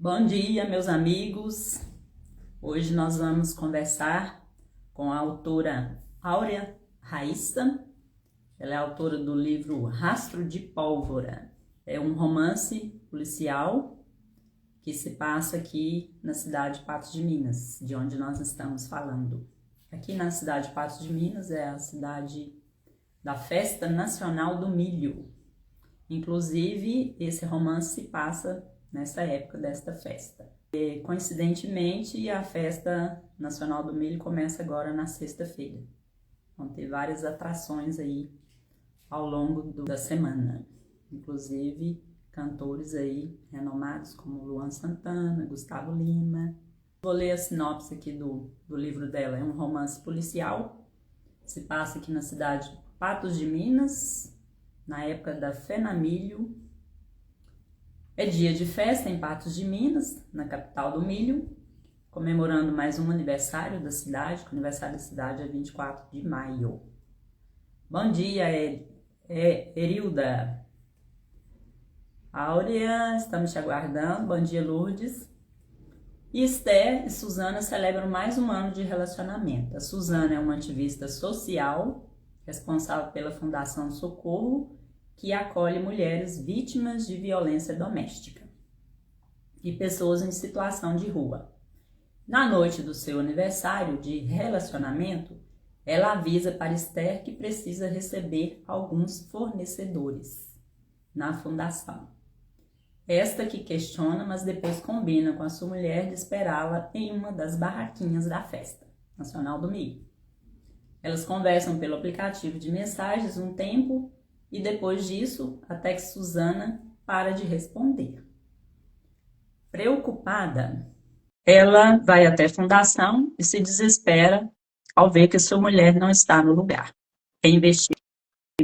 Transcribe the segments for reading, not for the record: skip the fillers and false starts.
Bom dia, meus amigos. Hoje nós vamos conversar com a autora Áurea Raissa. Ela é autora do livro Rastro de Pólvora. É um romance policial que se passa aqui na cidade de Patos de Minas, de onde nós estamos falando. Aqui na cidade de Patos de Minas é a cidade da Festa Nacional do Milho. Inclusive, esse romance se passa nessa época desta festa. Coincidentemente, a Festa Nacional do Milho começa agora na sexta-feira. Vão ter várias atrações aí ao longo da semana. Inclusive, cantores aí renomados como Luan Santana, Gustavo Lima. Vou ler a sinopse aqui do livro dela. É um romance policial. Se passa aqui na cidade de Patos de Minas, na época da Fenamilho. É dia de festa em Patos de Minas, na capital do milho, comemorando mais um aniversário da cidade, que o aniversário da cidade é 24 de maio. Bom dia, Erilda. Áurea, estamos te aguardando. Bom dia, Lourdes. E Esther e Suzana celebram mais um ano de relacionamento. A Suzana é uma ativista social, responsável pela Fundação Socorro, que acolhe mulheres vítimas de violência doméstica e pessoas em situação de rua. Na noite do seu aniversário de relacionamento, ela avisa para Esther que precisa receber alguns fornecedores na fundação. Esta que questiona, mas depois combina com a sua mulher de esperá-la em uma das barraquinhas da Festa Nacional do Milho. Elas conversam pelo aplicativo de mensagens um tempo e depois disso, até que Suzana para de responder. Preocupada, ela vai até a fundação e se desespera ao ver que sua mulher não está no lugar. Quem investiga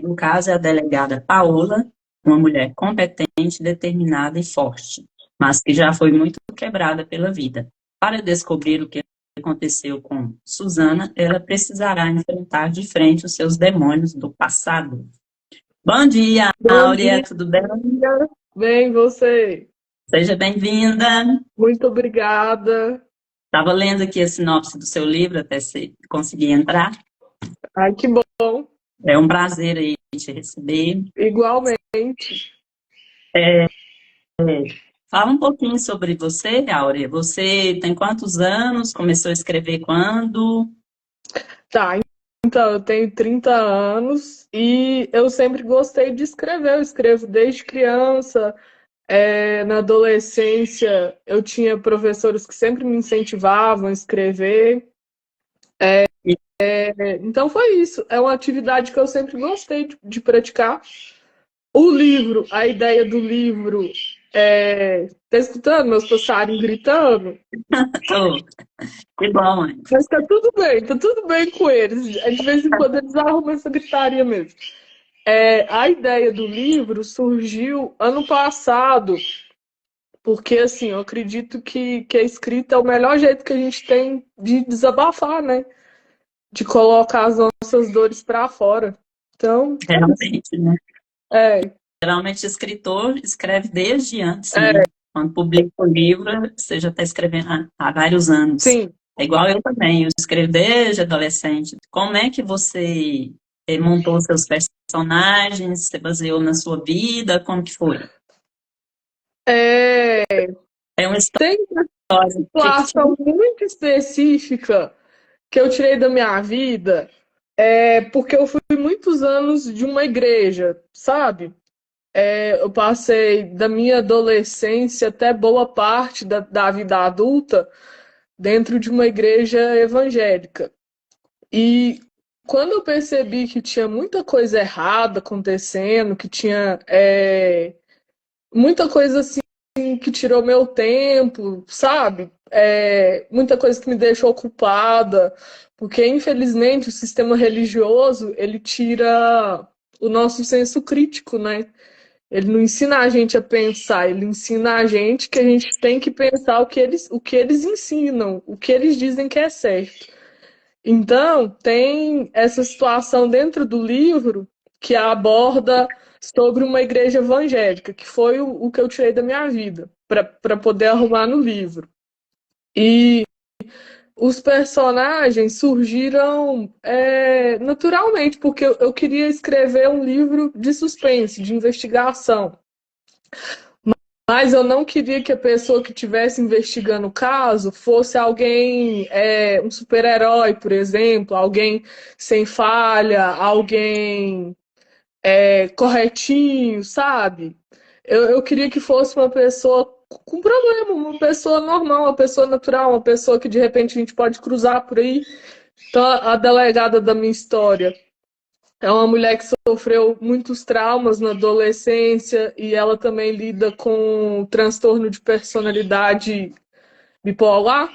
o caso é a delegada Paola, uma mulher competente, determinada e forte, mas que já foi muito quebrada pela vida. Para descobrir o que aconteceu com Suzana, ela precisará enfrentar de frente os seus demônios do passado. Bom dia, Bom Áurea, dia, tudo bem? bem você? Seja bem-vinda. Muito obrigada. Estava lendo aqui a sinopse do seu livro até você conseguir entrar. Ai, que bom. É um prazer aí te receber. Igualmente. Fala um pouquinho sobre você, Áurea. Você tem quantos anos? Começou a escrever quando? Tá, então eu tenho 30 anos e eu sempre gostei de escrever. Eu escrevo desde criança. Na adolescência, eu tinha professores que sempre me incentivavam a escrever. Então foi isso. É uma atividade que eu sempre gostei de praticar. O livro, a ideia do livro tá escutando meus passarinhos gritando? Tô. Que bom, hein? Mas tá tudo bem com eles. De vez em quando eles arrumam essa gritaria mesmo. A ideia do livro surgiu ano passado, porque assim, eu acredito que a escrita é o melhor jeito que a gente tem de desabafar, né? De colocar as nossas dores para fora. Então, Realmente, né? é, Geralmente, escritor escreve desde antes, é, né? Quando publica o livro, você já está escrevendo há vários anos. sim. É igual eu também, eu escrevo desde adolescente. Como é que você montou seus personagens? Você baseou na sua vida? Como que foi? É, É uma tem uma história fictícia? situação muito específica que eu tirei da minha vida, porque eu fui muitos anos de uma igreja, sabe? Eu passei da minha adolescência até boa parte da vida adulta dentro de uma igreja evangélica. E quando eu percebi que tinha muita coisa errada acontecendo, que tinha muita coisa assim que tirou meu tempo, sabe? Muita coisa que me deixou ocupada, porque infelizmente o sistema religioso ele tira o nosso senso crítico, né? Ele não ensina a gente a pensar, ele ensina a gente que a gente tem que pensar o que eles ensinam, o que eles dizem que é certo. Então, tem essa situação dentro do livro que aborda sobre uma igreja evangélica, que foi o que eu tirei da minha vida. para poder arrumar no livro. E os personagens surgiram naturalmente, porque eu queria escrever um livro de suspense, de investigação. Mas eu não queria que a pessoa que estivesse investigando o caso fosse alguém, um super-herói, por exemplo, alguém sem falha, alguém corretinho, sabe? Eu queria que fosse uma pessoa com problema, uma pessoa normal, uma pessoa natural, uma pessoa que de repente a gente pode cruzar por aí. Então, a delegada da minha história é uma mulher que sofreu muitos traumas na adolescência e ela também lida com transtorno de personalidade bipolar.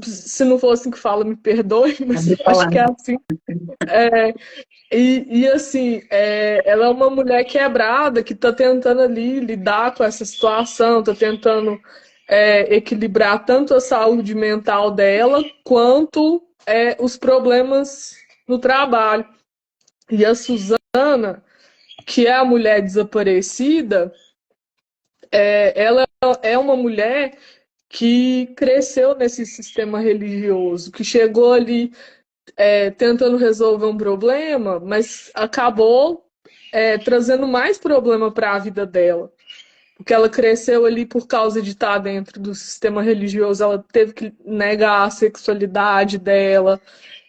Se não for assim que fala, me perdoe, mas eu acho que é assim. Assim, ela é uma mulher quebrada que está tentando ali lidar com essa situação, está tentando equilibrar tanto a saúde mental dela quanto os problemas no trabalho. E a Suzana, que é a mulher desaparecida, ela é uma mulher que cresceu nesse sistema religioso, que chegou ali tentando resolver um problema, mas acabou trazendo mais problema para a vida dela. Porque ela cresceu ali por causa de estar dentro do sistema religioso, ela teve que negar a sexualidade dela,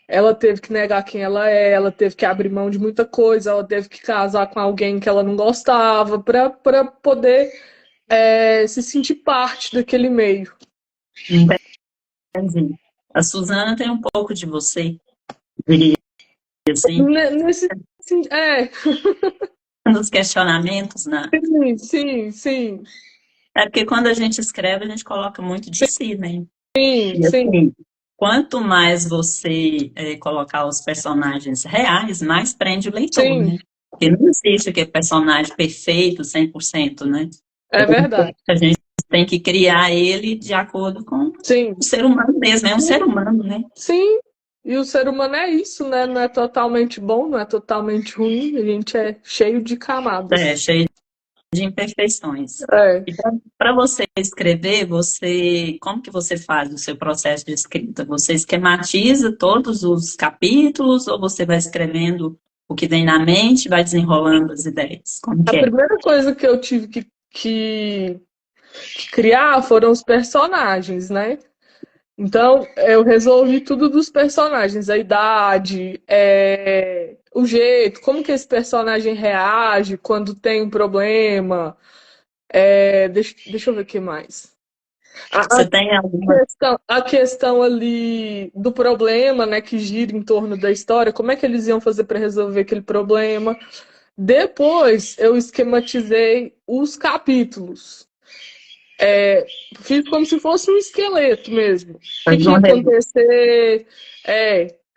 ela teve que negar quem ela teve que abrir mão de muita coisa, ela teve que casar com alguém que ela não gostava para poder se sentir parte daquele meio. Entendi. A Suzana tem um pouco de você, diria assim, nos questionamentos, né? Sim. É porque quando a gente escreve, a gente coloca muito de si, né? Sim. E assim, quanto mais você colocar os personagens reais, mais prende o leitor, né? Porque não existe aquele personagem perfeito, 100%, né? É verdade. A gente tem que criar ele de acordo com o ser humano mesmo, é um ser humano, né? Sim, e o ser humano é isso, né? Não é totalmente bom, não é totalmente ruim, a gente é cheio de camadas. Cheio de imperfeições. E para você escrever, como que você faz o seu processo de escrita? Você esquematiza todos os capítulos ou você vai escrevendo o que vem na mente, vai desenrolando as ideias? Como que é? A primeira coisa que eu tive que criar foram os personagens, né? Então, eu resolvi tudo dos personagens, a idade, o jeito, como que esse personagem reage quando tem um problema. Deixa eu ver o que mais. Você tem alguma... A questão ali do problema, né, que gira em torno da história, como é que eles iam fazer para resolver aquele problema. Depois, eu esquematizei os capítulos. Fiz como se fosse um esqueleto mesmo. O que ia acontecer?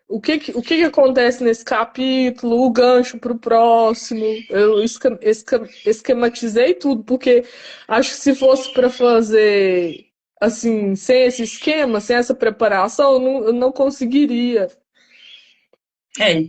O que acontece nesse capítulo? O gancho para o próximo. Eu esquematizei tudo, porque acho que se fosse para fazer assim, sem esse esquema, sem essa preparação, eu não conseguiria.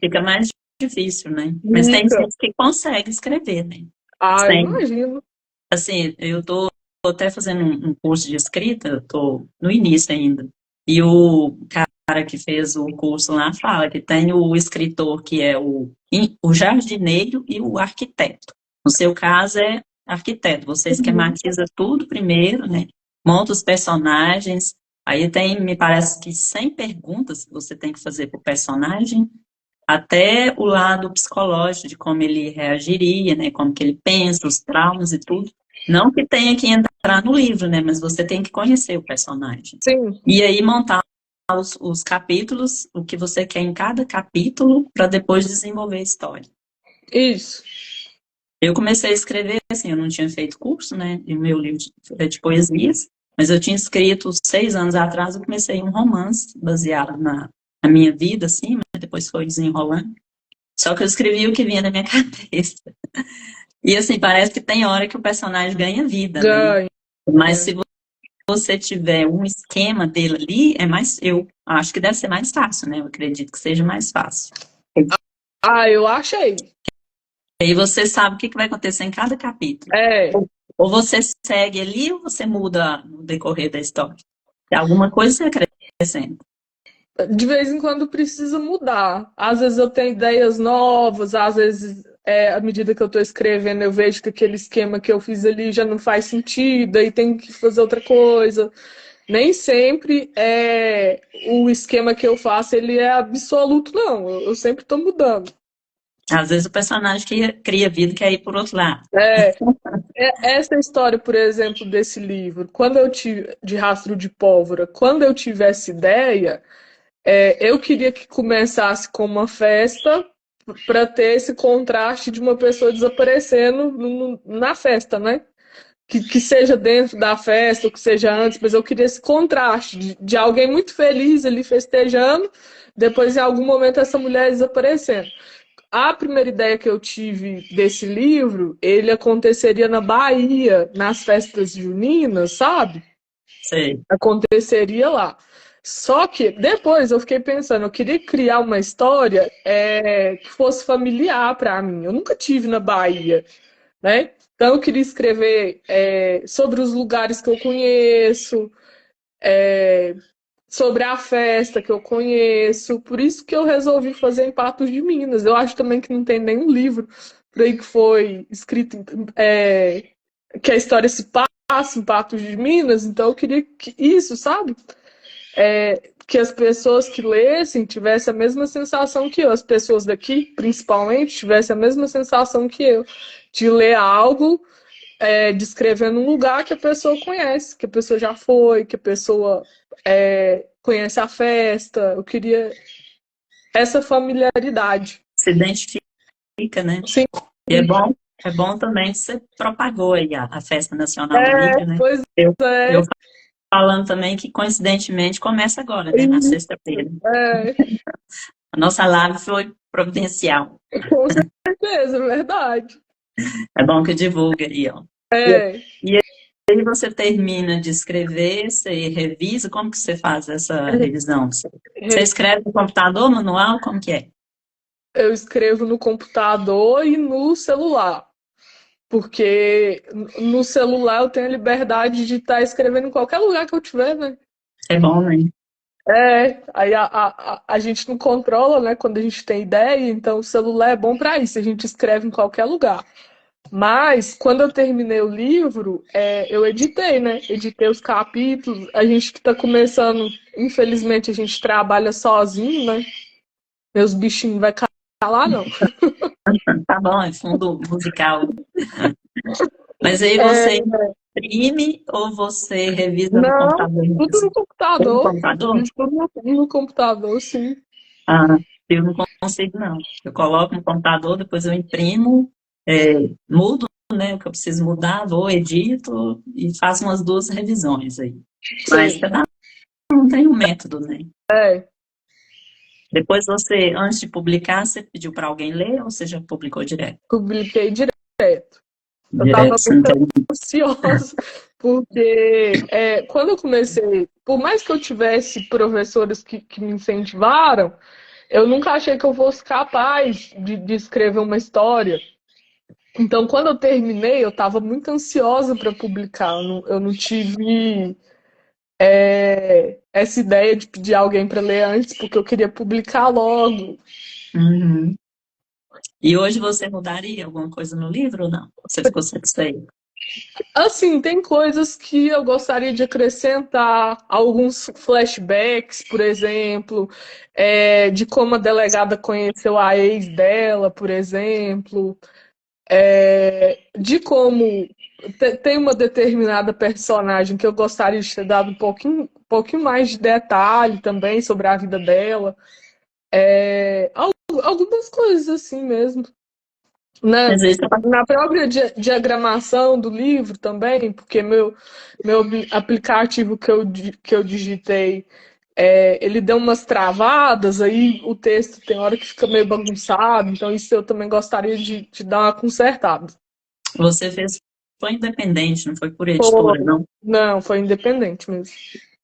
Fica mais difícil, né? Mas tem gente que consegue escrever, né? Eu imagino. Assim, eu tô até fazendo um curso de escrita, eu tô no início ainda. E o cara que fez o curso lá fala que tem o escritor que é o jardineiro e o arquiteto. No seu caso é arquiteto, você esquematiza tudo primeiro, né? Monta os personagens, aí tem, me parece que 100 perguntas que você tem que fazer para o personagem, até o lado psicológico de como ele reagiria, né? Como que ele pensa, os traumas e tudo. Não que tenha que entrar no livro, né? Mas você tem que conhecer o personagem. Sim. E aí montar os capítulos, o que você quer em cada capítulo, para depois desenvolver a história. Isso. Eu comecei a escrever, assim, eu não tinha feito curso, né? E o meu livro é de poesias, mas eu tinha escrito 6 anos atrás, eu comecei um romance baseado na minha vida, assim, mas depois foi desenrolando. Só que eu escrevi o que vinha na minha cabeça. E assim, parece que tem hora que o personagem ganha vida, né? Mas se você tiver um esquema dele ali, eu acho que deve ser mais fácil, né? Eu acredito que seja mais fácil. Eu achei. Aí você sabe o que vai acontecer em cada capítulo. Ou você segue ali ou você muda no decorrer da história? Tem alguma coisa você acrescenta? De vez em quando precisa mudar. Às vezes eu tenho ideias novas, às vezes, à medida que eu estou escrevendo, eu vejo que aquele esquema que eu fiz ali já não faz sentido, aí tem que fazer outra coisa. Nem sempre o esquema que eu faço ele é absoluto, não. Eu sempre estou mudando. Às vezes o personagem que cria vida quer ir por outro lado. É, essa história, por exemplo, desse livro, quando eu tive de Rastro de Pólvora, quando eu tive essa ideia, eu queria que começasse com uma festa para ter esse contraste de uma pessoa desaparecendo na festa, né? Que seja dentro da festa, ou que seja antes, mas eu queria esse contraste de alguém muito feliz ali festejando, depois em algum momento essa mulher desaparecendo. A primeira ideia que eu tive desse livro, ele aconteceria na Bahia, nas festas juninas, sabe? Sei. Aconteceria lá. Só que depois eu fiquei pensando, eu queria criar uma história que fosse familiar para mim. Eu nunca tive na Bahia, né? Então eu queria escrever sobre os lugares que eu conheço, é, sobre a festa que eu conheço. Por isso que eu resolvi fazer em Patos de Minas. Eu acho também que não tem nenhum livro por aí que foi escrito que a história se passa em Patos de Minas. Então eu queria que isso, sabe? Que as pessoas que lessem tivessem a mesma sensação que eu. As pessoas daqui, principalmente, tivessem a mesma sensação que eu. De ler algo descrevendo um lugar que a pessoa conhece, que a pessoa já foi, que a pessoa conhece a festa. Eu queria essa familiaridade. Se identifica, né? Sim. E é bom também que você propagou aí a Festa Nacional do Livro, né? Pois Eu, é. eu falando também que, coincidentemente, começa agora, né? Na sexta-feira. É, A nossa live foi providencial. com certeza, é verdade. É bom que divulga aí, ó. É, E aí você termina de escrever, você revisa, como que você faz essa revisão? Você escreve no computador, manual, como que é? eu escrevo no computador e no celular. Porque no celular eu tenho a liberdade de estar escrevendo em qualquer lugar que eu tiver, né? É bom, né? Aí a gente não controla, né, quando a gente tem ideia, então o celular é bom para isso, a gente escreve em qualquer lugar. Mas, quando eu terminei o livro, eu editei, né? Editei os capítulos. A gente que está começando, infelizmente, a gente trabalha sozinho, né? Meus bichinhos não vai calar, não. Tá bom, é fundo musical. Mas aí É, você imprime ou você revisa no não, computador tudo mesmo? no Tem no computador. computador? Tudo no computador, sim. Ah, eu não consigo, não. Eu coloco no computador, depois eu imprimo, mudo, né, o que eu preciso mudar, vou, edito e faço umas duas revisões aí. Mas Sei. cada um tem um método, né? É, Depois você, antes de publicar, você pediu para alguém ler ou você já publicou direto? publiquei direto. Eu estava Direto, você não muito tem. ansiosa, porque quando eu comecei, por mais que eu tivesse professores que me incentivaram, eu nunca achei que eu fosse capaz de escrever uma história. Então, quando eu terminei, eu estava muito ansiosa para publicar. Eu não tive essa ideia de pedir alguém para ler antes, porque eu queria publicar logo. Uhum. E hoje você mudaria alguma coisa no livro ou não? Você ficou satisfeito? Assim, tem coisas que eu gostaria de acrescentar, alguns flashbacks, por exemplo, de como a delegada conheceu a ex dela, por exemplo, de como tem uma determinada personagem que eu gostaria de ter dado um pouquinho mais de detalhe também sobre a vida dela, algumas coisas assim mesmo. Mas aí você Na própria diagramação do livro também, porque meu aplicativo que eu digitei, ele deu umas travadas, aí o texto tem hora que fica meio bagunçado, então isso eu também gostaria de dar uma consertada. Você fez, foi independente, não foi por editora, Foi. não? Não, foi independente mesmo.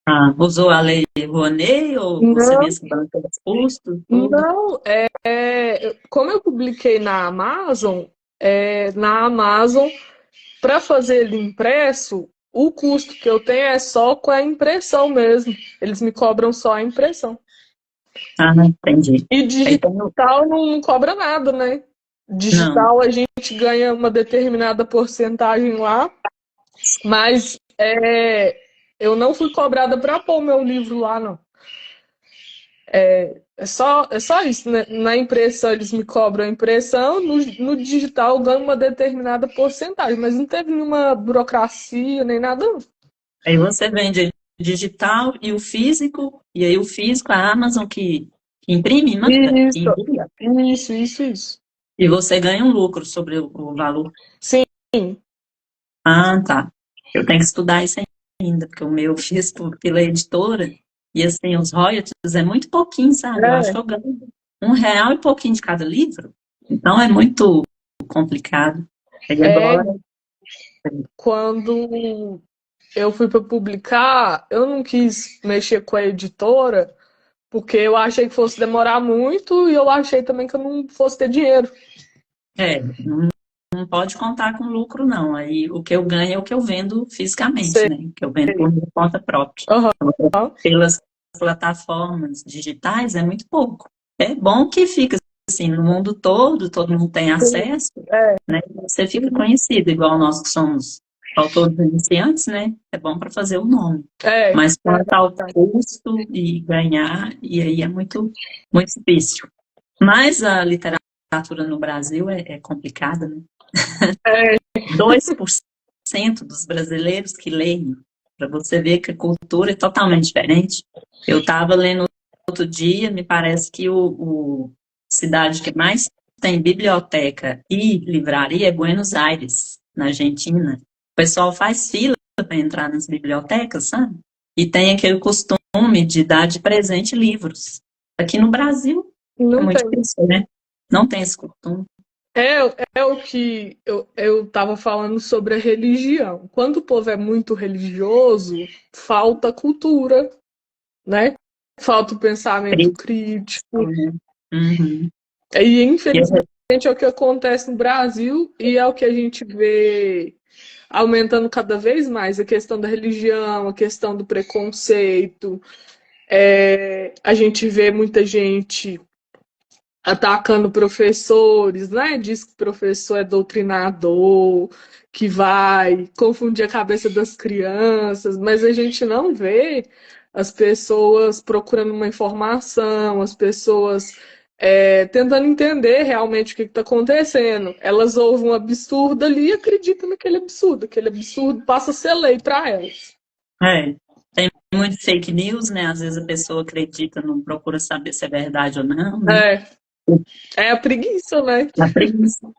Ah, usou a lei Rouanet ou você Não, mesmo bancou os custos, tudo? não, como eu publiquei na Amazon, na Amazon para fazer ele impresso, o custo que eu tenho é só com a impressão mesmo. Eles me cobram só a impressão. Ah, entendi. E Aí tem o- digital não cobra nada, né? Não, Digital a gente ganha uma determinada porcentagem lá, mas eu não fui cobrada para pôr meu livro lá, não. É só isso, né? Na impressão eles me cobram a impressão, no digital eu ganho uma determinada porcentagem, mas não teve nenhuma burocracia nem nada, não. aí você vende o digital e o físico, e aí o físico, a Amazon que imprime e manda, que Isso, envia, isso. e você ganha um lucro sobre o valor. Sim, Ah, tá. Eu tenho que estudar isso ainda, porque o meu eu fiz pela editora, e assim, os royalties é muito pouquinho, sabe? Eu acho que é. eu ganho R$ 1 e pouquinho de cada livro. Então é muito complicado. Aí É, agora, quando eu fui para publicar, eu não quis mexer com a editora, porque eu achei que fosse demorar muito e eu achei também que eu não fosse ter dinheiro. não pode contar com lucro, não. Aí o que eu ganho é o que eu vendo fisicamente, Sei. né? O que eu vendo por minha conta própria. Aham. Pelas plataformas digitais é muito pouco. É bom que fica assim no mundo todo, todo mundo tem acesso, É. né? Você fica conhecido, igual nós que somos autores iniciantes, né? É bom para fazer o nome. É. Mas quanto ao custo e ganhar, e aí é muito, muito difícil. Mas a literatura no Brasil é complicada, né? É. 2% dos brasileiros que leem, para você ver que a cultura é totalmente diferente. Eu estava lendo outro dia, me parece que o cidade que mais tem biblioteca e livraria é Buenos Aires, na Argentina. O pessoal faz fila para entrar nas bibliotecas, sabe? E tem aquele costume de dar de presente livros. Aqui no Brasil é Não muito tem. difícil, né? Não tem esse costume. É o que eu estava falando sobre a religião. Quando o povo é muito religioso, falta cultura, né? Falta o pensamento crítico. Né? Uhum. E, E eu infelizmente, é o que acontece no Brasil e é o que a gente vê aumentando cada vez mais a questão da religião, a questão do preconceito. A gente vê muita gente atacando professores, né? Diz que o professor é doutrinador, que vai confundir a cabeça das crianças, mas a gente não vê as pessoas procurando uma informação, as pessoas tentando entender realmente o que está acontecendo. Elas ouvem um absurdo ali e acreditam naquele absurdo. Aquele absurdo passa a ser lei para elas. tem muito fake news, né? Às vezes a pessoa acredita, não procura saber se é verdade ou não, né? É, é a preguiça, né? A preguiça.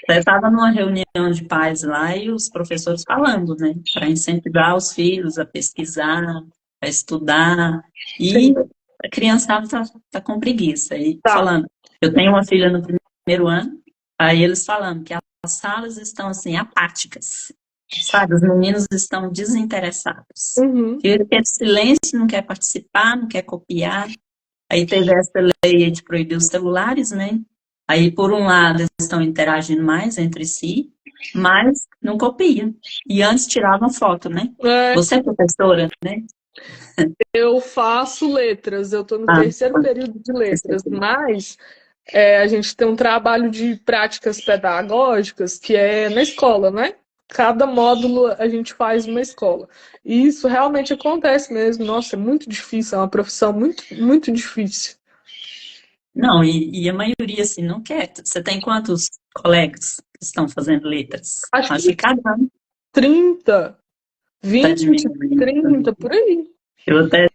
Eu estava numa reunião de pais lá e os professores falando, né? Para incentivar os filhos a pesquisar, a estudar. E Sim, a criançada tá com preguiça. E tá. falando, eu tenho uma filha no primeiro ano, aí eles falando que as salas estão assim, apáticas. Sabe, os meninos estão desinteressados. Uhum. Que ele quer silêncio, não quer participar, não quer copiar. Aí teve essa lei de proibir os celulares, né? Aí, por um lado, eles estão interagindo mais entre si, mas não copiam. E antes tiravam foto, né? É, Você é professora, né? eu faço letras, eu estou no Ah, terceiro período de letras, você- mas a gente tem um trabalho de práticas pedagógicas que é na escola, né? Cada módulo a gente faz numa escola. E isso realmente acontece mesmo. Nossa, é muito difícil, é uma profissão muito, muito difícil. não, e a maioria, assim, não quer. Você tem quantos colegas que estão fazendo letras? Acho Acho que que cada um 30, está 20, diminuindo. 30, por aí. Eu até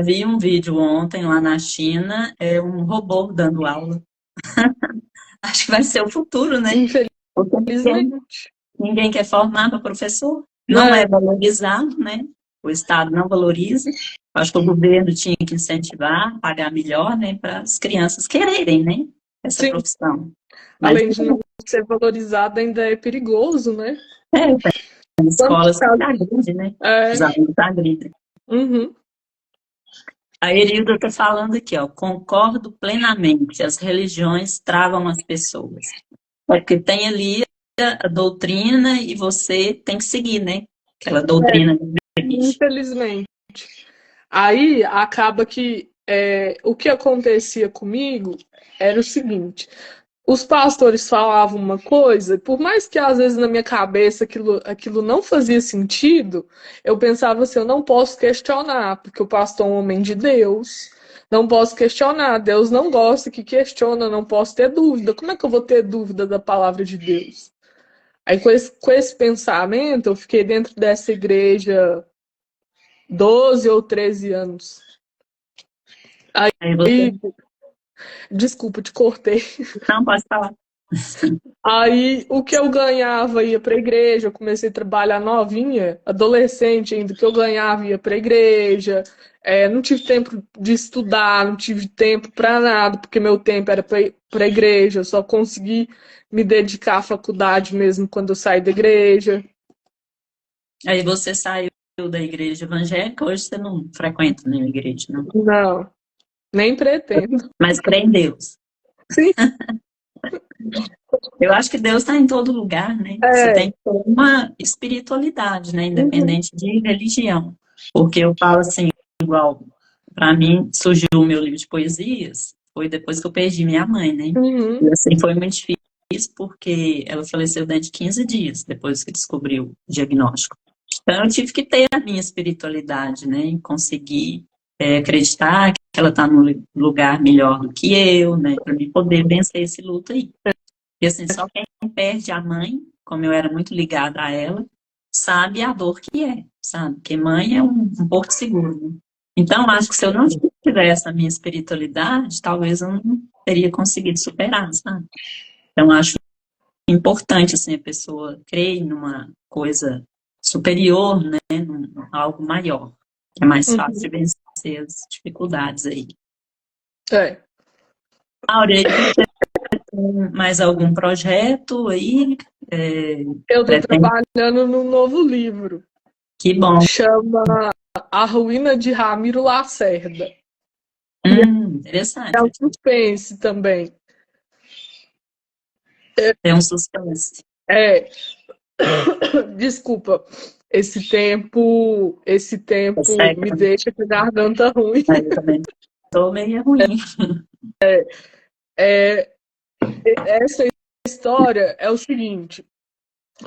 vi um vídeo ontem lá na China, é um robô dando aula. Acho que vai ser o futuro, né? Porque Infelizmente. ninguém quer formar para professor, não É, é valorizado, né? O Estado não valoriza. Acho que o governo tinha que incentivar, pagar melhor, né, para as crianças quererem, né, essa sim, profissão. Mas além de não ser valorizado, ainda é perigoso, né? tem Quantos escolas que casos? agridem, né? Os É, alunos agridem. uhum. A Erilda está falando aqui, ó, concordo plenamente, as religiões travam as pessoas. É porque tem ali a doutrina e você tem que seguir, né? Aquela doutrina da igreja. Infelizmente. Aí acaba que o que acontecia comigo era o seguinte: os pastores falavam uma coisa, por mais que às vezes na minha cabeça aquilo não fazia sentido, eu pensava assim: eu não posso questionar, porque o pastor é um homem de Deus, não posso questionar, Deus não gosta que questiona, não posso ter dúvida. Como é que eu vou ter dúvida da palavra de Deus? Aí com esse pensamento, eu fiquei dentro dessa igreja 12 ou 13 anos. Aí você Aí, desculpa, te cortei. não pode falar. Aí o que eu ganhava ia para a igreja, eu comecei a trabalhar novinha, adolescente ainda, o que eu ganhava ia para a igreja. Não tive tempo de estudar, não tive tempo para nada, porque meu tempo era para a igreja, eu só consegui me dedicar à faculdade mesmo quando eu saí da igreja. Aí você saiu da igreja evangélica, hoje você não frequenta nenhuma igreja, não. Não, nem pretendo. Mas crê em Deus. Sim, Eu acho que Deus está em todo lugar, né? Você é. tem que ter uma espiritualidade, né? Uhum, Independente de religião. Porque eu falo assim, igual, para mim surgiu o meu livro de poesias, foi depois que eu perdi minha mãe, né? uhum, E assim, foi muito difícil porque ela faleceu dentro de 15 dias, depois que descobriu o diagnóstico. Então eu tive que ter a minha espiritualidade, né? E conseguir acreditar que ela está num lugar melhor do que eu, né? Para mim poder vencer esse luto aí. E assim, só quem perde a mãe, como eu era muito ligada a ela, sabe a dor que é, sabe? Porque mãe é um porto seguro, né? Então, acho que se eu não tivesse a minha espiritualidade, talvez eu não teria conseguido superar, sabe? Então, acho importante, assim, a pessoa crer numa coisa superior, né? Num algo maior, que é mais fácil uhum. de vencer as dificuldades aí. É. Áurea, e você tem mais algum projeto aí? Eu estou Pretende? trabalhando num novo livro. Que bom. Chama A Ruína de Ramiro Lacerda. E é Interessante. um suspense também. Tem um suspense. É, desculpa, esse tempo me Seca, deixa com a garganta ruim. mas eu também tô meio ruim. É, essa história é o seguinte: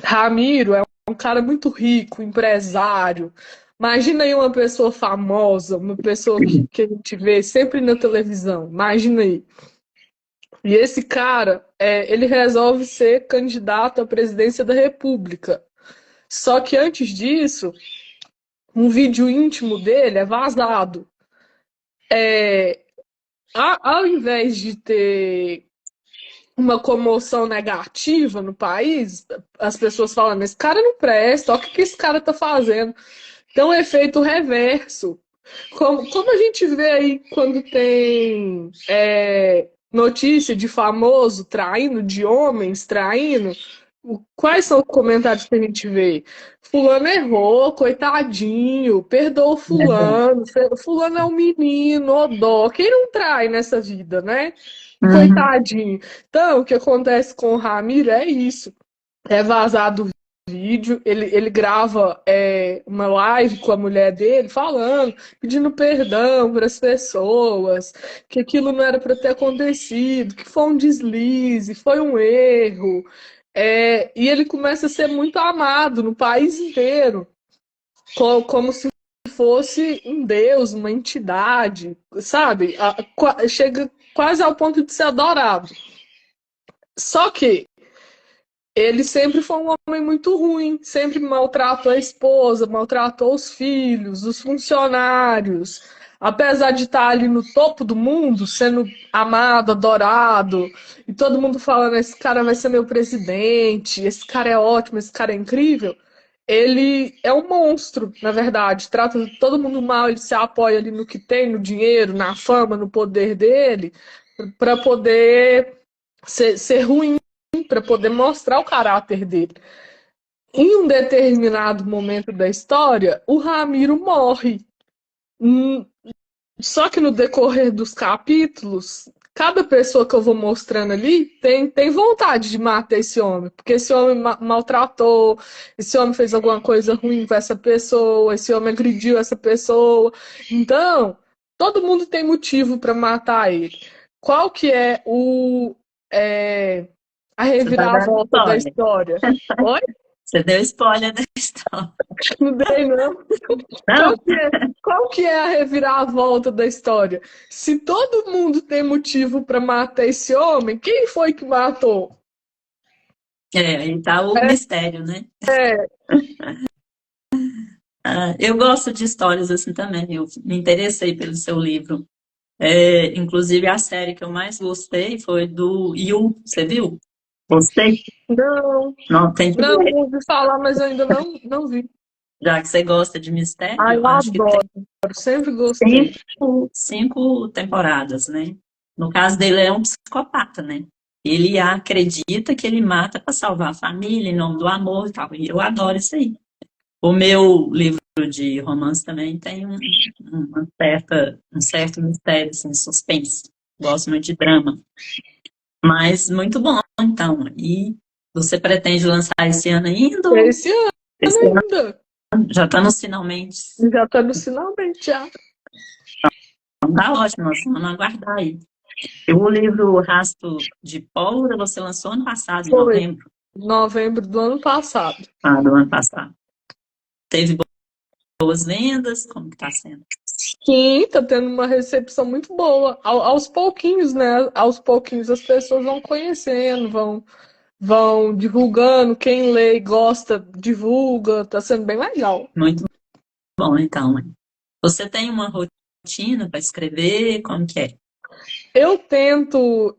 Ramiro é um cara muito rico, empresário. Imagina aí uma pessoa famosa, uma pessoa que a gente vê sempre na televisão. Imagina aí. E esse cara, ele resolve ser candidato à presidência da República. Só que antes disso, um vídeo íntimo dele é vazado. É, ao invés de ter uma comoção negativa no país, as pessoas falam: esse cara não presta, olha o que esse cara tá fazendo. Então, efeito reverso. Como a gente vê aí quando tem notícia de famoso traindo, de homens traindo, quais são os comentários que a gente vê? Fulano errou, coitadinho, perdoa fulano, fulano é um menino, ó dó. Quem não trai nessa vida, né? Uhum. Coitadinho. Então, o que acontece com o Ramiro é isso. É vazado vídeo, ele grava uma live com a mulher dele, falando, pedindo perdão para as pessoas, que aquilo não era para ter acontecido, que foi um deslize, foi um erro. E ele começa a ser muito amado no país inteiro, como se fosse um deus, uma entidade, sabe? Chega quase ao ponto de ser adorado. Só que ele sempre foi um homem muito ruim, sempre maltratou a esposa, maltratou os filhos, os funcionários. Apesar de estar ali no topo do mundo, sendo amado, adorado, e todo mundo falando: esse cara vai ser meu presidente, esse cara é ótimo, esse cara é incrível. Ele é um monstro, na verdade. Trata todo mundo mal, ele se apoia ali no que tem, no dinheiro, na fama, no poder dele, para poder ser ruim, para poder mostrar o caráter dele. Em um determinado momento da história, o Ramiro morre. Só que no decorrer dos capítulos, cada pessoa que eu vou mostrando ali tem vontade de matar esse homem, porque esse homem maltratou, esse homem fez alguma coisa ruim com essa pessoa, esse homem agrediu essa pessoa. Então, todo mundo tem motivo para matar ele. Qual que é é, a Você tá dando reviravolta da spoiler. história? Oi? Você deu spoiler da história. Não dei, não. Não, Qual que é a reviravolta da história? Se todo mundo tem motivo para matar esse homem, quem foi que matou? aí tá o mistério, né? É, Ah, eu gosto de histórias assim também. Eu me interessei pelo seu livro. Inclusive, a série que eu mais gostei foi do You. Você viu? Gostei? não, Não, tem que não ver. ouvi falar, mas eu ainda não vi. Já que você gosta de mistério, Ai, eu eu acho que tem adoro, sempre gostei. cinco temporadas, né? No caso dele, é um psicopata, né? Ele acredita que ele mata para salvar a família, em nome do amor e tal. E eu adoro isso aí. O meu livro de romance também tem um certo mistério, assim, suspense. Gosto muito de drama. Mas muito bom, então. E você pretende lançar esse ano ainda? Esse ano Esse ano ainda. já está nos finalmente. Já tá no finalmente, já. Então tá ótimo, nós vamos aguardar aí. E o livro Rastro de Pólvora você lançou ano passado, em Foi novembro, novembro do ano passado. do ano passado. Teve boas vendas? Como que tá sendo? Sim, tá tendo uma recepção muito boa. Aos pouquinhos, né? Aos pouquinhos as pessoas vão conhecendo, vão divulgando. Quem lê e gosta, divulga. Tá sendo bem legal. Muito bom, então. Né? Você tem uma rotina para escrever? Como que é? Eu tento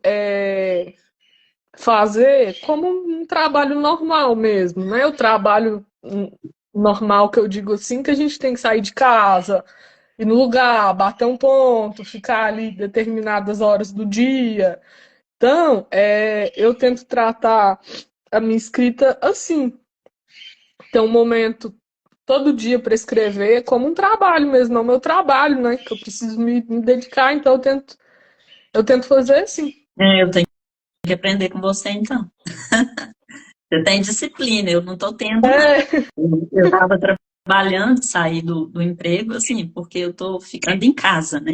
fazer como um trabalho normal mesmo, né? O trabalho normal que eu digo assim, que a gente tem que sair de casa, ir no lugar, bater um ponto, ficar ali determinadas horas do dia. Então, eu tento tratar a minha escrita assim. Ter um momento todo dia para escrever como um trabalho mesmo, é o meu trabalho, né? Que eu preciso me dedicar, então eu tento fazer assim. Eu tenho que aprender com você, então. Você tem disciplina, eu não estou tendo, não. É, Eu estava trabalhando, saí do emprego, assim, porque eu estou ficando em casa, né?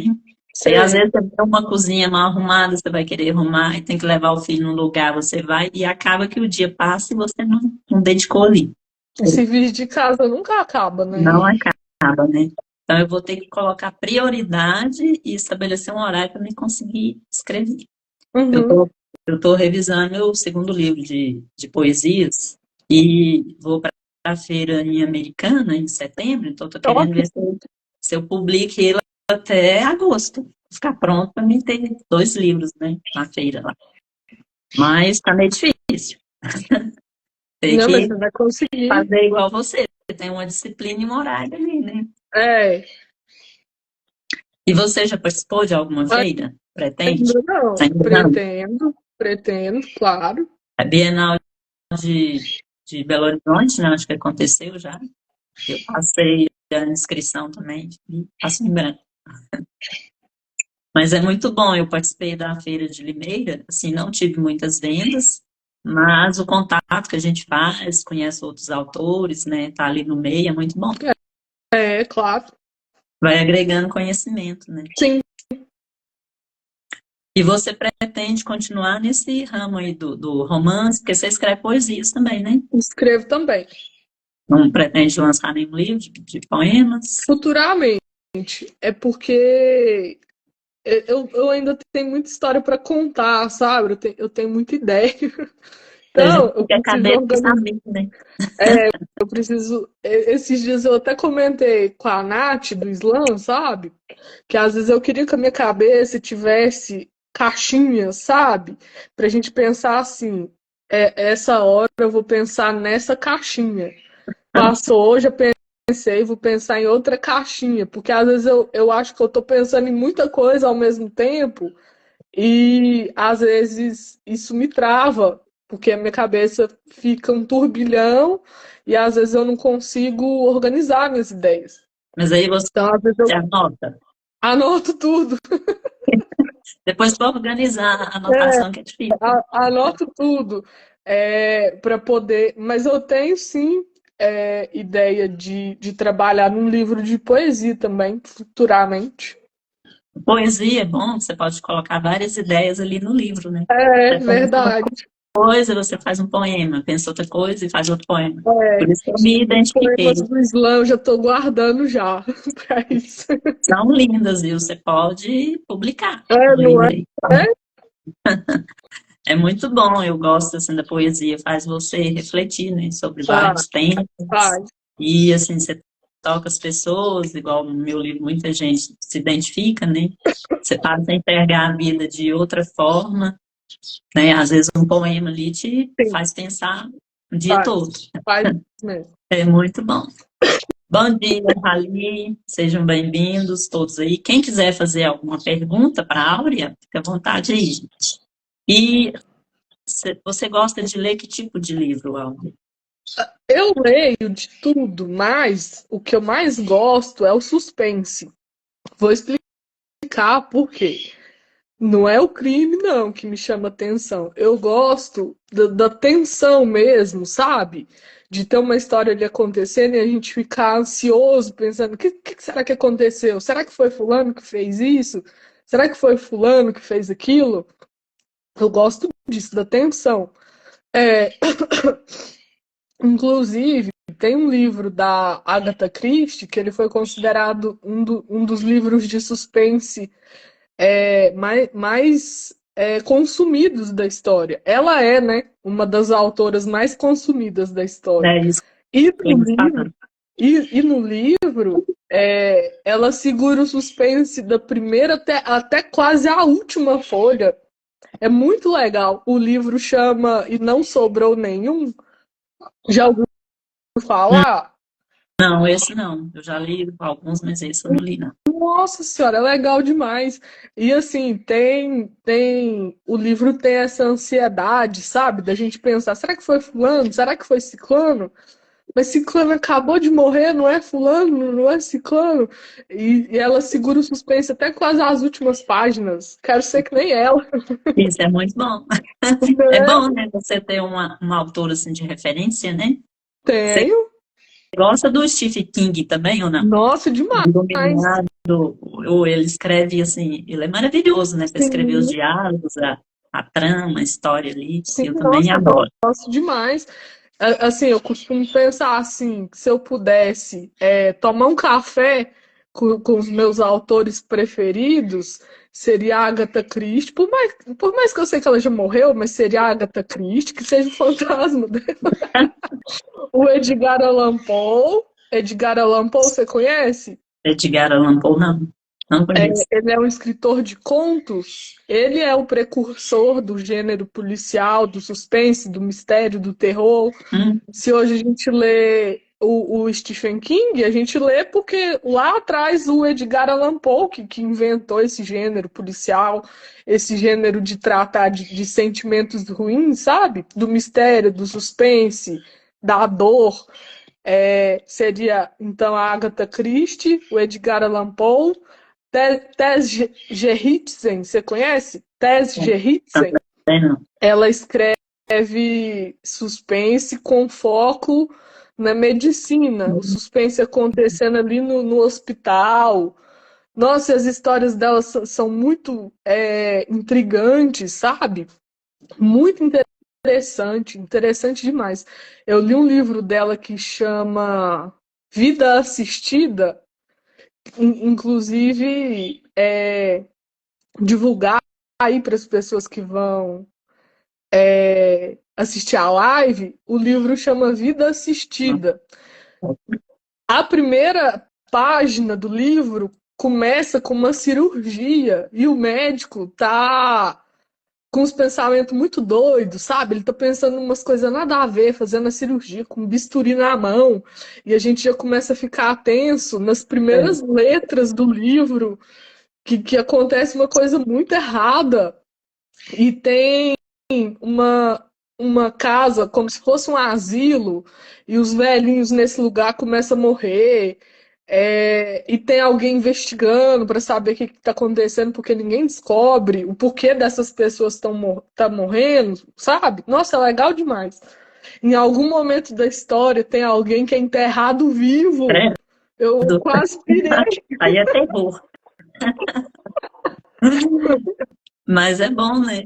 Aí, às sei. vezes, você tem uma cozinha mal arrumada, você vai querer arrumar, e tem que levar o filho num lugar, você vai, e acaba que o dia passa e você não dedicou ali. O serviço de casa nunca acaba, né? Não acaba, né? Então, eu vou ter que colocar prioridade e estabelecer um horário para me conseguir escrever. Eu Uhum. tô, eu tô revisando meu segundo livro de poesias e vou para a feira em Americana em setembro, então estou querendo ver se eu publico ele até agosto. Ficar pronto para mim ter 2 livros, né, na feira lá. Mas tá meio difícil. Tem Não, mas que você vai conseguir. fazer igual você. Você tem uma disciplina e um horário ali, né? É, E você já participou de alguma feira? Pretende? ainda não. Ainda não? Pretendo, claro. A Bienal de Belo Horizonte, né? Acho que aconteceu já. Eu passei a inscrição também e passei em branco. Mas é muito bom, eu participei da feira de Limeira, assim, não tive muitas vendas, mas o contato que a gente faz, conhece outros autores, né, tá ali no meio, é muito bom. Claro. Vai agregando conhecimento, né? Sim, E você pretende continuar nesse ramo aí do romance, porque você escreve poesias também, né? escrevo também. Não pretende lançar nenhum livro de poemas? Futuramente. É porque eu ainda tenho muita história para contar, sabe? Eu tenho muita ideia. A Então, gente eu fica a preciso cabeça organizar. sabendo, né? Eu preciso. Esses dias eu até comentei com a Nath do Slam, sabe? Que às vezes eu queria que a minha cabeça tivesse caixinhas, sabe? Pra gente pensar assim, essa hora eu vou pensar nessa caixinha. Passou hoje, eu pensei, vou pensar em outra caixinha, porque às vezes eu acho que eu tô pensando em muita coisa ao mesmo tempo, e às vezes isso me trava, porque a minha cabeça fica um turbilhão, e às vezes eu não consigo organizar minhas ideias. Mas aí você Então, às vezes eu anota. anoto tudo. Depois para organizar a É, anotação que é difícil. anoto tudo para poder. Mas eu tenho sim ideia de trabalhar num livro de poesia também, futuramente. Poesia é bom, você pode colocar várias ideias ali no livro, né? É Você pensa uma verdade. coisa, você faz um poema, pensa outra coisa e faz outro poema. É, Por isso que eu me os identifiquei. poemas do Islã eu já estou guardando já para isso. São lindas, viu? Você pode publicar É, um não livro é? aí. É muito bom, eu gosto assim da poesia, faz você refletir, né, sobre Faz, vários temas. faz. E assim, você toca as pessoas, igual no meu livro, muita gente se identifica, né? Você passa a enxergar a vida de outra forma, né? Às vezes um poema ali te Sim, faz pensar o dia faz. todo. Faz mesmo. É muito bom. Bom dia, Rali. Sejam bem-vindos todos aí. Quem quiser fazer alguma pergunta para a Áurea, fica à vontade aí, gente. E você gosta de ler que tipo de livro, Áurea? Eu leio de tudo, mas o que eu mais gosto é o suspense. Vou explicar por quê. Não é o crime, não, que me chama atenção. Eu gosto da tensão mesmo, sabe? De ter uma história ali acontecendo e a gente ficar ansioso, pensando: o que será que aconteceu? Será que foi Fulano que fez isso? Será que foi Fulano que fez aquilo? Eu gosto disso, da tensão. É, inclusive, tem um livro da Agatha Christie que ele foi considerado um dos livros de suspense mais consumidos da história. Ela é, né, uma das autoras mais consumidas da história. É isso E que eu no ia livro, falar. e no livro ela segura o suspense da primeira até quase a última folha. É muito legal. O livro chama E Não Sobrou Nenhum. Já ouviu falar? Não, esse não. Eu já li alguns, mas esse eu não li, não. Nossa senhora, é legal demais. E assim, o livro tem essa ansiedade, sabe? Da gente pensar, será que foi fulano? Será que foi ciclano? Mas ciclano acabou de morrer, não é fulano, não é ciclano. E ela segura o suspense até quase as últimas páginas. Quero ser que nem ela. Isso é muito bom. É Né? bom, né, você ter uma autora assim de referência, né? Você Tenho. gosta do Stephen King também, ou não? Nossa, demais. Iluminado, ou ele escreve assim, ele é maravilhoso, né, para escrever os Sim, diálogos, a trama, a história ali. sim, Eu também nossa, eu adoro. gosto demais. Assim, eu costumo pensar assim, que se eu pudesse tomar um café com os meus autores preferidos, seria a Agatha Christie. Por mais que eu sei que ela já morreu, mas seria a Agatha Christie, que seja o fantasma dela. O Edgar Allan Poe. Edgar Allan Poe, você conhece? Edgar Allan Poe, não, não conheço. Ele é um escritor de contos. Ele é o precursor do gênero policial, do suspense, do mistério, do terror. Hum, Se hoje a gente lê o Stephen King, a gente lê porque lá atrás o Edgar Allan Poe que inventou esse gênero policial, esse gênero de tratar de sentimentos ruins, sabe? Do mistério, do suspense, da dor. Seria então a Agatha Christie, o Edgar Allan Poe, Tess Gerritsen, você conhece? Tess Gerritsen, também não. ela escreve suspense com foco na medicina, o suspense acontecendo ali no hospital. Nossa, as histórias dela são muito intrigantes, sabe? Muito interessante, interessante demais. Eu li um livro dela que chama Vida Assistida, inclusive divulgar aí para as pessoas que vão assistir a live, o livro chama Vida Assistida. A primeira página do livro começa com uma cirurgia e o médico tá com uns pensamentos muito doidos, sabe? Ele tá pensando em umas coisas nada a ver, fazendo a cirurgia com um bisturi na mão, e a gente já começa a ficar tenso nas primeiras letras do livro, que acontece uma coisa muito errada, e tem uma, uma casa como se fosse um asilo, e os velhinhos nesse lugar começam a morrer. e tem alguém investigando para saber o que está acontecendo, porque ninguém descobre o porquê dessas pessoas estão tá morrendo, sabe? Nossa, é legal demais. Em algum momento da história tem alguém que é enterrado vivo. Credo. Eu quase pirei. Aí é terror. Mas é bom, né?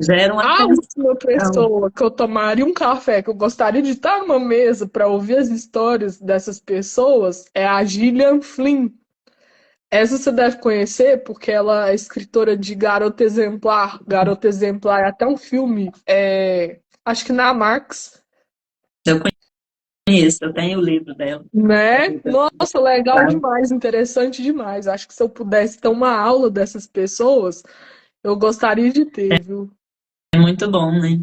Gera uma A última atenção. pessoa que eu tomaria um café, que eu gostaria de estar numa mesa para ouvir as histórias dessas pessoas, é a Gillian Flynn. Essa você deve conhecer porque ela é escritora de Garota Exemplar. Garota Exemplar é até um filme, acho que na Max, Eu conheço, eu tenho o livro dela. né? Nossa, legal demais, interessante demais. Acho que se eu pudesse ter uma aula dessas pessoas, eu gostaria de ter, viu? É muito bom, né?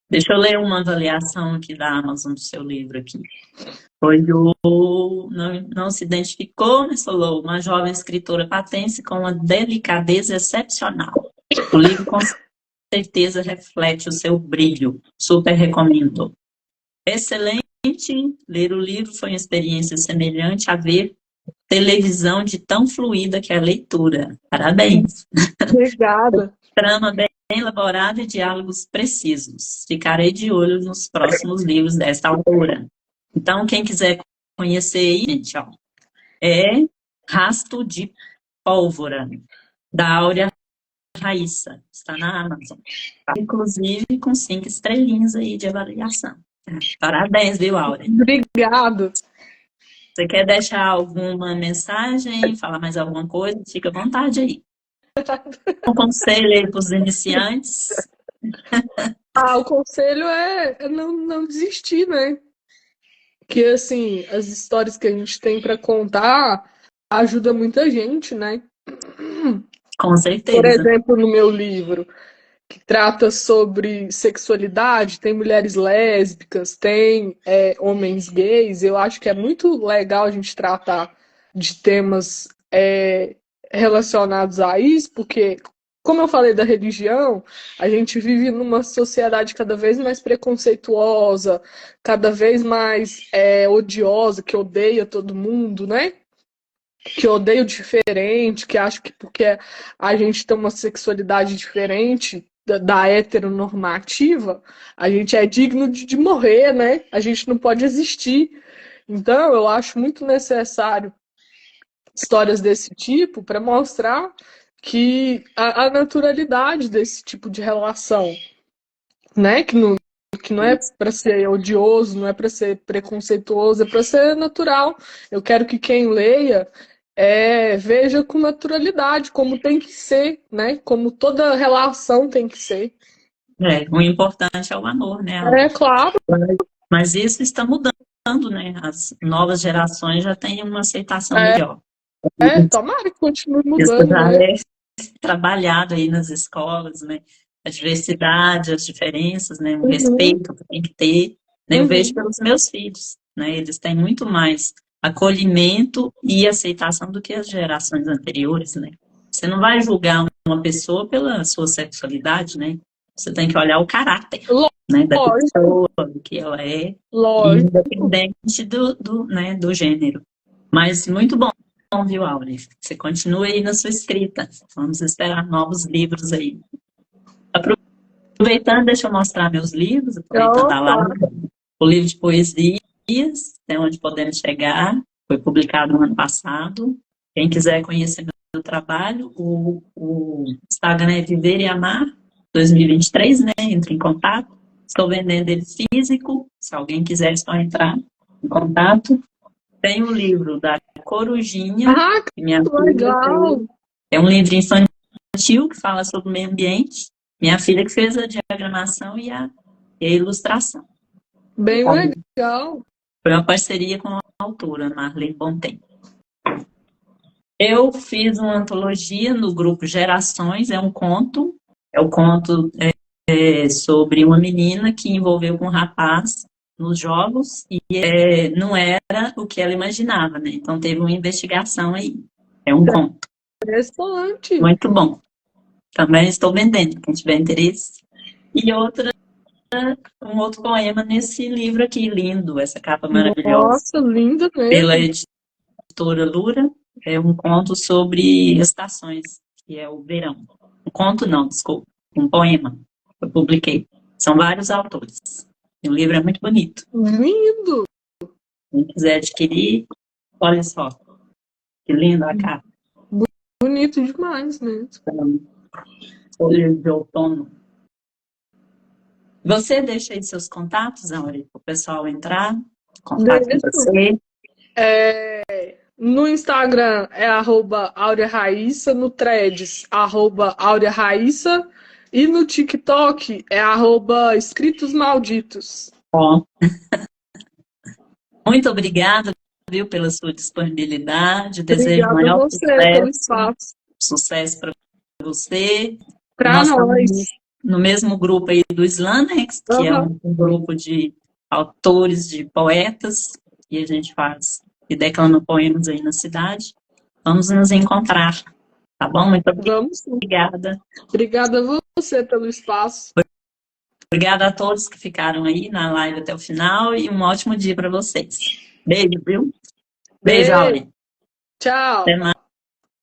Deixa eu ler uma avaliação aqui da Amazon do seu livro aqui. Foi não se identificou, mas falou, uma jovem escritora patense com uma delicadeza excepcional. O livro com certeza reflete o seu brilho. Super recomendo. Excelente. Ler o livro foi uma experiência semelhante a ver televisão de tão fluida que é a leitura. Parabéns. Obrigada. Trama bem elaborada e diálogos precisos. Ficarei de olho nos próximos livros desta autora. Então, quem quiser conhecer aí, gente, ó, é Rastro de Pólvora, da Áurea Raíssa. Está na Amazon. Inclusive com 5 estrelinhas aí de avaliação. Parabéns, viu, Áurea? Obrigado. Você quer deixar alguma mensagem, falar mais alguma coisa? Fica à vontade aí. Um conselho aí para os iniciantes. O conselho é não desistir, né? Que assim, as histórias que a gente tem para contar ajuda muita gente, né? Com Por certeza. exemplo, no meu livro, que trata sobre sexualidade, tem mulheres lésbicas, tem homens gays. Eu acho que é muito legal a gente tratar de temas relacionados a isso, porque, como eu falei da religião, a gente vive numa sociedade cada vez mais preconceituosa, cada vez mais odiosa, que odeia todo mundo, né? Que odeia o diferente, que acha que porque a gente tem uma sexualidade diferente da heteronormativa, a gente é digno de morrer, né? A gente não pode existir. Então, eu acho muito necessário histórias desse tipo para mostrar que a naturalidade desse tipo de relação, né? Que não é para ser odioso, não é para ser preconceituoso, é para ser natural. Eu quero que quem leia veja com naturalidade, como tem que ser, né? Como toda relação tem que ser. O importante é o amor, né? É claro. Mas isso está mudando, né? As novas gerações já têm uma aceitação melhor. Tomara que continue Isso mudando, já né? é trabalhado aí nas escolas, né? A diversidade, as diferenças, né? O Uhum, respeito que tem que ter. Né? Eu vejo uhum. pelos meus filhos, né? Eles têm muito mais acolhimento e aceitação do que as gerações anteriores, né? Você não vai julgar uma pessoa pela sua sexualidade, né? Você tem que olhar o caráter, né, da Lógico, pessoa, do que ela é, e lógico. independente né, do gênero. Mas muito bom, viu, Aure? Você continua aí na sua escrita. Vamos esperar novos livros aí. Aproveitando, deixa eu mostrar meus livros, aproveitando a Opa, live. O livro de poesias, Até Onde Podemos Chegar, foi publicado no ano passado. Quem quiser conhecer meu trabalho, o Instagram é Viver e Amar 2023, né? Entre em contato. Estou vendendo ele físico, se alguém quiser, é só entrar em contato. Tem o livro da Corujinha, que minha que filha fez. legal. É um livro infantil que fala sobre o meio ambiente. Minha filha que fez a diagramação e a ilustração. Bem legal. Foi uma parceria com a autora, Marlene Bontempo. Eu fiz uma antologia no grupo Gerações, é o conto sobre uma menina que envolveu com um rapaz nos jogos e não era o que ela imaginava, né? Então teve uma investigação aí. É um conto Interessante. muito bom. Também estou vendendo, quem tiver interesse. E um outro poema nesse livro aqui, lindo, essa capa maravilhosa, Nossa, linda pela mesmo. editora Lura, é um conto sobre estações, que é o verão. Um conto não, desculpa, um poema que eu publiquei. São vários autores. E o livro é muito bonito. Lindo! Quem quiser adquirir, olha só, que linda a capa. Bonito demais mesmo. Folhas de outono. Você deixa aí seus contatos, Áurea, para o pessoal entrar, contato com Deixa. você. No Instagram é @AureaRaíssa, no Threads, @AureaRaíssa, e no TikTok é @escritosmalditos. Ó, muito obrigada, viu, pela sua disponibilidade. Desejo Obrigada a maior você pelo sucesso. espaço. Sucesso para você. Para Nós nós. estamos no mesmo grupo aí do Slanex, que é um grupo de autores, de poetas, e a gente faz e declama poemas aí na cidade. Vamos nos encontrar, tá bom? Muito Vamos sim. obrigada. Obrigada a você pelo espaço. Obrigada a todos que ficaram aí na live até o final e um ótimo dia para vocês. Beijo, viu? Beijo, Áurea. Tchau. Até mais.